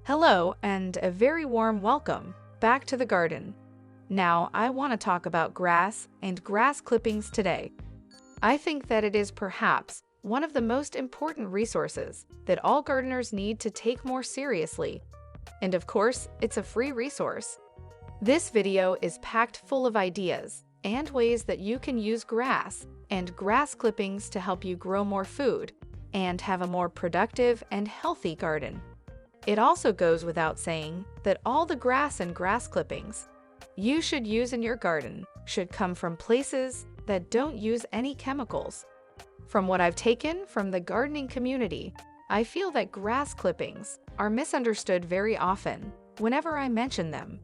Hello, and a very warm welcome back to the garden. Now, I want to talk about grass and grass clippings today. I think that it is perhaps one of the most important resources that all gardeners need to take more seriously. And of course, it's a free resource. This video is packed full of ideas and ways that you can use grass and grass clippings to help you grow more food and have a more productive and healthy garden. It also goes without saying that all the grass and grass clippings you should use in your garden should come from places that don't use any chemicals. From what I've taken from the gardening community, I feel that grass clippings are misunderstood very often whenever I mention them.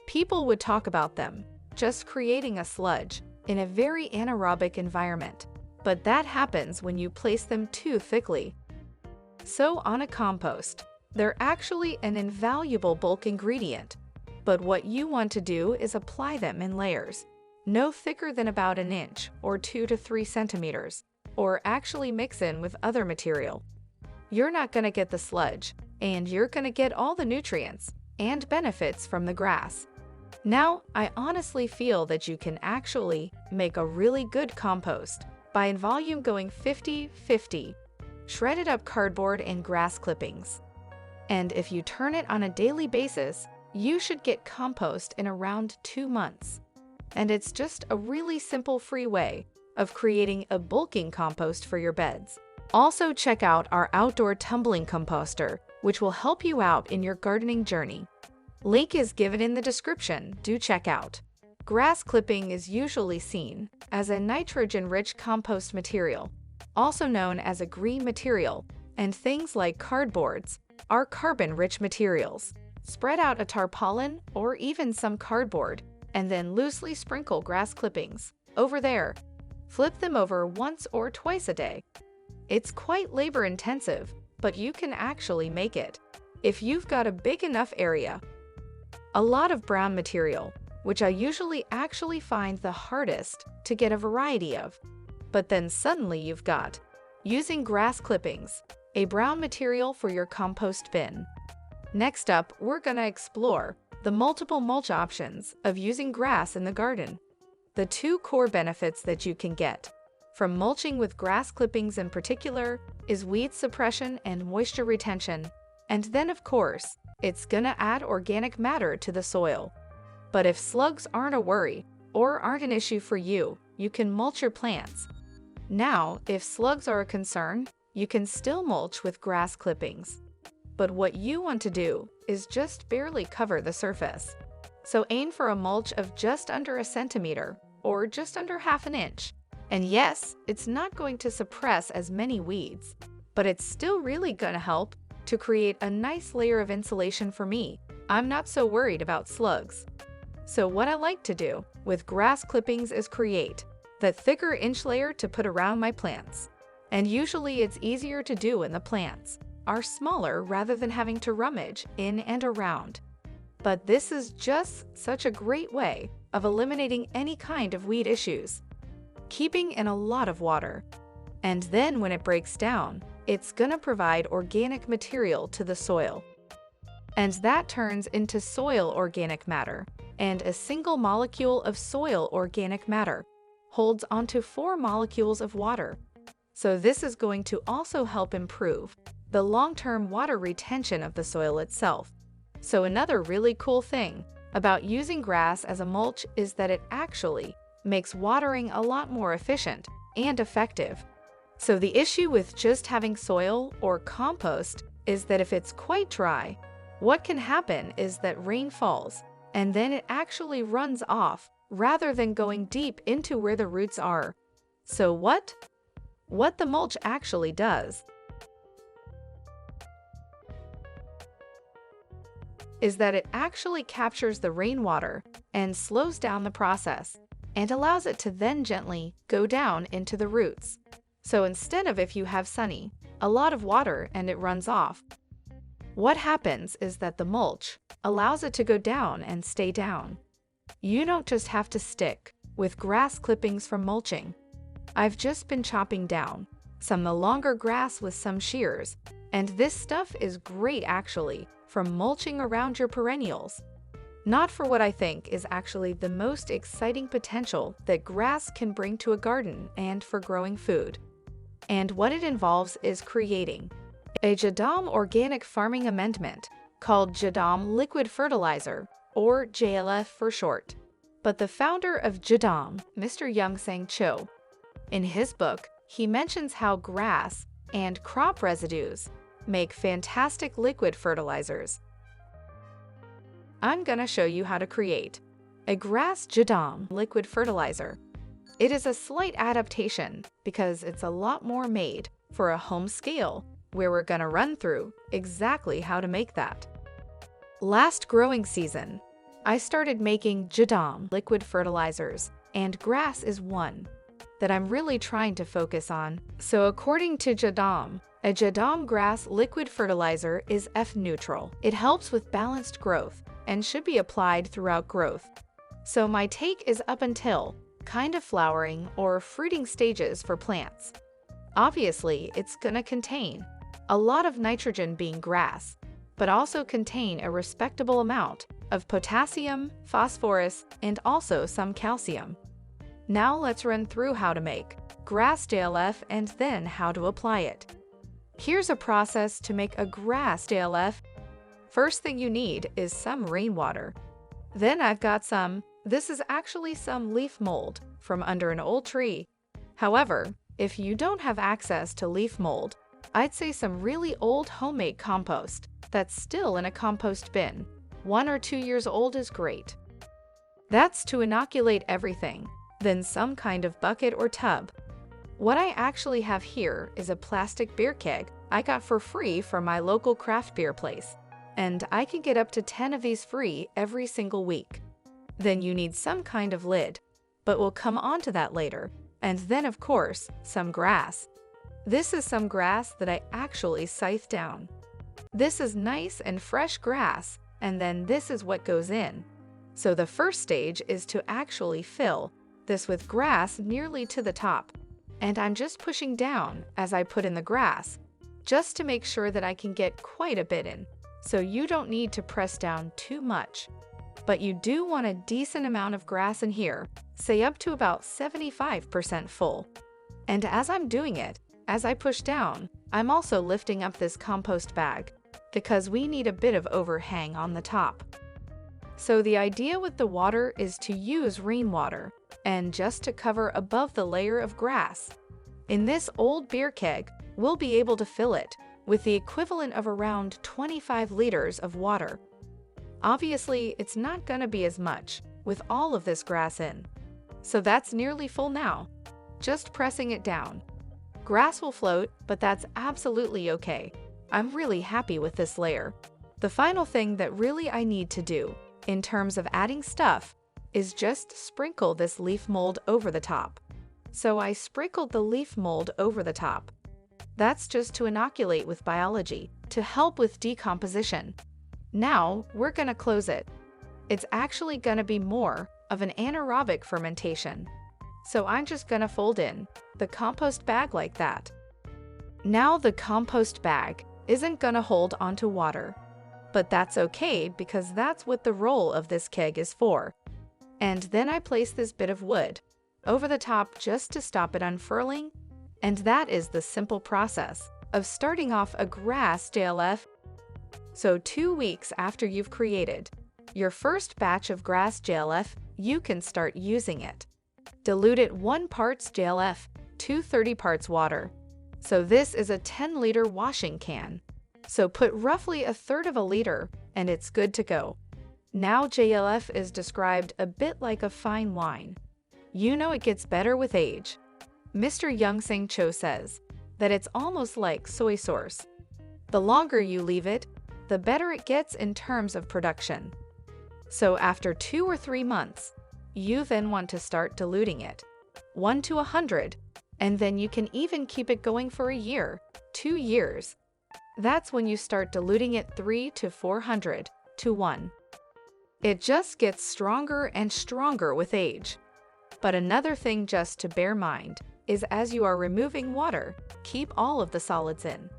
People would talk about them just creating a sludge in a very anaerobic environment, but that happens when you place them too thickly. So on a compost, they're actually an invaluable bulk ingredient, but what you want to do is apply them in layers, no thicker than about an inch or 2 to 3 centimeters, or actually mix in with other material. You're not going to get the sludge, and you're going to get all the nutrients and benefits from the grass. Now, I honestly feel that you can actually make a really good compost by in volume going 50-50, shredded up cardboard and grass clippings. And if you turn it on a daily basis, you should get compost in around 2 months. And it's just a really simple free way of creating a bulking compost for your beds. Also check out our outdoor tumbling composter, which will help you out in your gardening journey. Link is given in the description, do check out. Grass clipping is usually seen as a nitrogen-rich compost material, also known as a green material, and things like cardboards are carbon-rich materials. Spread out a tarpaulin or even some cardboard, and then loosely sprinkle grass clippings over there. Flip them over once or twice a day. It's quite labor-intensive, but you can actually make it if you've got a big enough area. A lot of brown material, which I usually actually find the hardest to get a variety of, but then suddenly you've got, using grass clippings, a brown material for your compost bin. Next up, we're gonna explore the multiple mulch options of using grass in the garden. The 2 core benefits that you can get from mulching with grass clippings in particular is weed suppression and moisture retention, and then of course, it's gonna add organic matter to the soil. But if slugs aren't a worry or aren't an issue for you, you can mulch your plants. Now, if slugs are a concern, you can still mulch with grass clippings. But what you want to do is just barely cover the surface. So aim for a mulch of just under a centimeter or just under half an inch. And yes, it's not going to suppress as many weeds, but it's still really going to help to create a nice layer of insulation for me. I'm not so worried about slugs. So what I like to do with grass clippings is create the thicker inch layer to put around my plants. And usually it's easier to do when the plants are smaller rather than having to rummage in and around. But this is just such a great way of eliminating any kind of weed issues, keeping in a lot of water. And then when it breaks down, it's gonna provide organic material to the soil. And that turns into soil organic matter, and a single molecule of soil organic matter holds onto 4 molecules of water. So this is going to also help improve the long-term water retention of the soil itself. So another really cool thing about using grass as a mulch is that it actually makes watering a lot more efficient and effective. So the issue with just having soil or compost is that if it's quite dry, what can happen is that rain falls and then it actually runs off rather than going deep into where the roots are. So what the mulch actually does is that it actually captures the rainwater and slows down the process and allows it to then gently go down into the roots. So instead of if you have sunny, a lot of water and it runs off, what happens is that the mulch allows it to go down and stay down. You don't just have to stick with grass clippings from mulching. I've just been chopping down some of the longer grass with some shears, and this stuff is great actually from mulching around your perennials. Not for what I think is actually the most exciting potential that grass can bring to a garden and for growing food. And what it involves is creating a JDAM organic farming amendment called JDAM liquid fertilizer, or JLF for short. But the founder of JDAM, Mr. Youngsang Cho, in his book, he mentions how grass and crop residues make fantastic liquid fertilizers. I'm gonna show you how to create a grass JDAM liquid fertilizer. It is a slight adaptation because it's a lot more made for a home scale, where we're gonna run through exactly how to make that. Last growing season, I started making JDAM liquid fertilizers, and grass is one that I'm really trying to focus on. So according to JDAM, a JDAM grass liquid fertilizer is F-neutral. It helps with balanced growth and should be applied throughout growth. So my take is up until kind of flowering or fruiting stages for plants. Obviously, it's gonna contain a lot of nitrogen being grass, but also contain a respectable amount of potassium, phosphorus, and also some calcium. Now let's run through how to make grass JLF and then how to apply it. Here's a process to make a grass JLF. First thing you need is some rainwater. Then I've got this is actually some leaf mold from under an old tree. However, if you don't have access to leaf mold, I'd say some really old homemade compost that's still in a compost bin. 1 or 2 years old is great. That's to inoculate everything, then some kind of bucket or tub. What I actually have here is a plastic beer keg I got for free from my local craft beer place, and I can get up to 10 of these free every single week. Then you need some kind of lid, but we'll come on to that later. And then of course, some grass. This is some grass that I actually scythed down. This is nice and fresh grass, and then this is what goes in. So the first stage is to actually fill this with grass nearly to the top. And I'm just pushing down as I put in the grass, just to make sure that I can get quite a bit in. So you don't need to press down too much. But you do want a decent amount of grass in here, say up to about 75% full. And as I'm doing it, as I push down, I'm also lifting up this compost bag, because we need a bit of overhang on the top. So the idea with the water is to use rainwater, and just to cover above the layer of grass. In this old beer keg, we'll be able to fill it with the equivalent of around 25 liters of water. Obviously, it's not gonna be as much with all of this grass in. So that's nearly full now. Just pressing it down. Grass will float, but that's absolutely okay. I'm really happy with this layer. The final thing that really I need to do, in terms of adding stuff, is just sprinkle this leaf mold over the top. So I sprinkled the leaf mold over the top. That's just to inoculate with biology, to help with decomposition. Now, we're gonna close it. It's actually gonna be more of an anaerobic fermentation. So I'm just gonna fold in the compost bag like that. Now the compost bag isn't gonna hold onto water, but that's okay because that's what the roll of this keg is for. And then I place this bit of wood over the top just to stop it unfurling, and that is the simple process of starting off a grass JLF. So 2 weeks after you've created your first batch of grass JLF, you can start using it. Dilute it 1 parts JLF to 30 parts water. So this is a 10-liter washing can. So put roughly 1/3 of a liter and it's good to go. Now JLF is described a bit like a fine wine. You know it gets better with age. Mr. Youngsang Cho says that it's almost like soy sauce. The longer you leave it, the better it gets in terms of production. So after 2 or 3 months, you then want to start diluting it, 1 to 100, and then you can even keep it going for a year, 2 years. That's when you start diluting it 3 to 400 to 1. It just gets stronger and stronger with age. But another thing just to bear mind is as you are removing water, keep all of the solids in.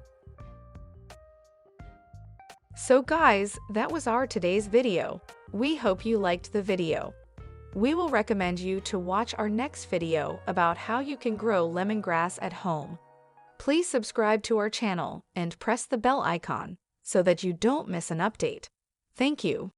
So guys, that was our today's video. We hope you liked the video. We will recommend you to watch our next video about how you can grow lemongrass at home. Please subscribe to our channel and press the bell icon so that you don't miss an update. Thank you.